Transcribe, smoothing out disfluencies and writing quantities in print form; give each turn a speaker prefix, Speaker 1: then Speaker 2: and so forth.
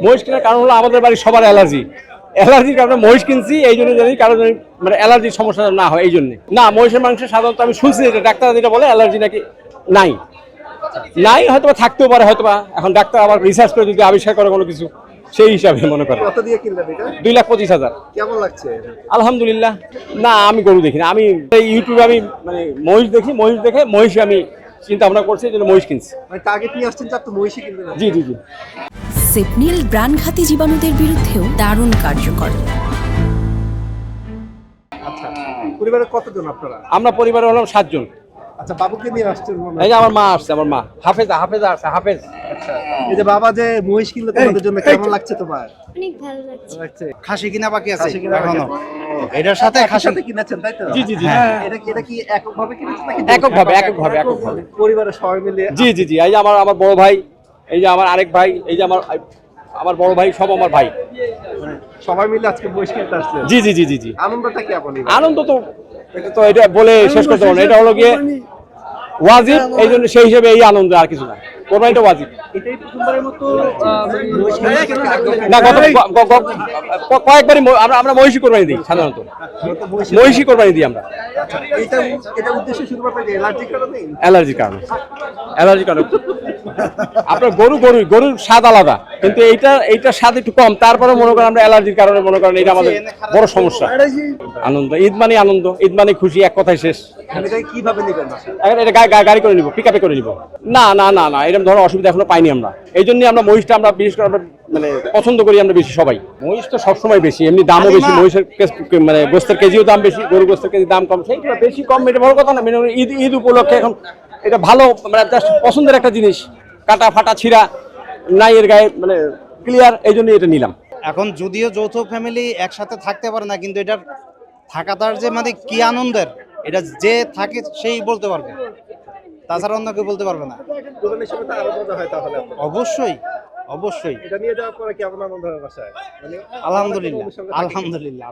Speaker 1: মহিষ কেনার কারণ হলো আমাদের বাড়ির সবার অ্যালার্জির কারণে মহিষ কিনছি, এই জন্য জানি কারো মানে অ্যালার্জির সমস্যা না হয় এই জন্য। না, মহিষের মাংস সাধারণত আমি শুনছি যেটা ডাক্তার যেটা বলে অ্যালার্জি নাকি নাই, হয়তো থাকতেও পারে, হয়তো এখন ডাক্তার আবার রিসার্চ করে যদি আবিষ্কার করে কোনো কিছু, সেই হিসাবে মনে করেন।
Speaker 2: কত দিয়ে কিনলেন এটা?
Speaker 1: 2,25,000।
Speaker 2: কেমন লাগছে?
Speaker 1: আলহামদুলিল্লাহ। না, আমি গরু দেখি না, আমি ইউটিউবে আমি মানে মহিষ দেখি, মহিষ দেখে মহিষ আমি চিন্তা ভাবনা করছি, এই জন্য মহিষ কিনছি।
Speaker 2: মানে টার্গেট নিয়ে আসছেন যে আপনি মহিষী কিনবেন?
Speaker 1: জি জি জি।
Speaker 3: সেপনিল প্রাণঘাতী জীবাণুদের বিরুদ্ধেও দারুণ কার্যকর।
Speaker 2: আচ্ছা, পরিবারে কতজন আপনারা?
Speaker 1: আমরা পরিবারে হলাম 7 জন।
Speaker 2: আচ্ছা, বাবুকে নিয়ে আসছেন?
Speaker 1: এই যে আমার মা আসছে, আমার মা হাফেজা আছে, হাফেজ।
Speaker 2: আচ্ছা, এই যে বাবা যে মহিষ কিনলো তোমাদের জন্য, কেমন লাগছে তোমার?
Speaker 4: অনেক ভালো লাগছে।
Speaker 5: খাসি কিনা বাকি আছে
Speaker 2: খাসি কিনা বাকি
Speaker 5: এখনো।
Speaker 2: আছে।
Speaker 5: এটার সাথে
Speaker 2: খাসির সাথে কিনেছেন তাই তো?
Speaker 1: জি জি জি।
Speaker 2: এটা কি এককভাবে কিনেছেন নাকি
Speaker 1: এককভাবে।
Speaker 2: পরিবারের সবাই মিলে?
Speaker 1: জি জি জি। এই যে আমার বড় ভাই, এই যে আমার আরেক ভাই, এই যে আমার বড় ভাই, সব আমার ভাই।
Speaker 2: সবাই মিলে আজকে মহিষ কিনতে আসছে?
Speaker 1: জি জি জি জি জি।
Speaker 2: আনন্দটা কি আপনি?
Speaker 1: আনন্দ তো এটা বলে শেষ করতে পারবো না। এটা হলো গিয়ে ওয়াজিব, এই জন্য সেই হিসেবে এই আনন্দ, আর কিছু না। কোরবানিটা ওয়াজিব।
Speaker 2: এটাই প্রথমবারের মতো মহিষ কিনতে
Speaker 1: না, কয়েকবারই আমরা মহিষী কোরবানি দিই সাধারণত। মহিষী কোরবানি দিই আমরা।
Speaker 2: এটা উদ্দেশ্য শুধুমাত্র অ্যালার্জির কারণে?
Speaker 1: অ্যালার্জির কারণে। আপনার গরুর স্বাদ আলাদা, কিন্তু এইটা স্বাদ একটু কম, তারপরে মনে করেন আমরা অ্যালার্জির কারণে মনে করেন এটা আমাদের বড় সমস্যা। আনন্দ, ঈদ মানে খুশি, এক কথায় শেষ।
Speaker 2: কিভাবে নেবেন?
Speaker 1: এখন এটা গাড়ি করে নিব, পিকআপে করে নিব। না, এরকম ধরনের অসুবিধা এখনো পাইনি আমরা। এই জন্যই আমরা মহিষটা আমরা বিশেষ করে আমরা মানে পছন্দ করি আমরা বেশি সবাই। মহিষ তো সবসময় বেশি, এমনি দামও বেশি, মহিষের মানে গোস্তের কেজিও দাম বেশি, গরু গোস্তের কেজি দাম কম, সেইগুলো বেশি কম এটা বড় কথা না। মানে ঈদ উপলক্ষে এখন এটা ভালো, মানে পছন্দের একটা জিনিস, কাটা ফাটা ছিঁড়া নাই এর গায়ে, মানে ক্লিয়ার, এই জন্যই এটা নিলাম।
Speaker 5: এখন যদিও যৌথ ফ্যামিলি একসাথে থাকতে পারে না, কিন্তু এটার থাকাটার যে মানে কি আনন্দের, এটা যে থাকে সেই বলতে পারবে, তাছাড়া অন্য কেউ বলতে পারবে না।
Speaker 2: কোরবানির সময় তো আরো মজা হয় তাহলে আপনার?
Speaker 5: অবশ্যই।
Speaker 2: এটা নিয়ে যাওয়ার পরে কেমন আনন্দ হয় বাসায়? মানে
Speaker 5: আলহামদুলিল্লাহ।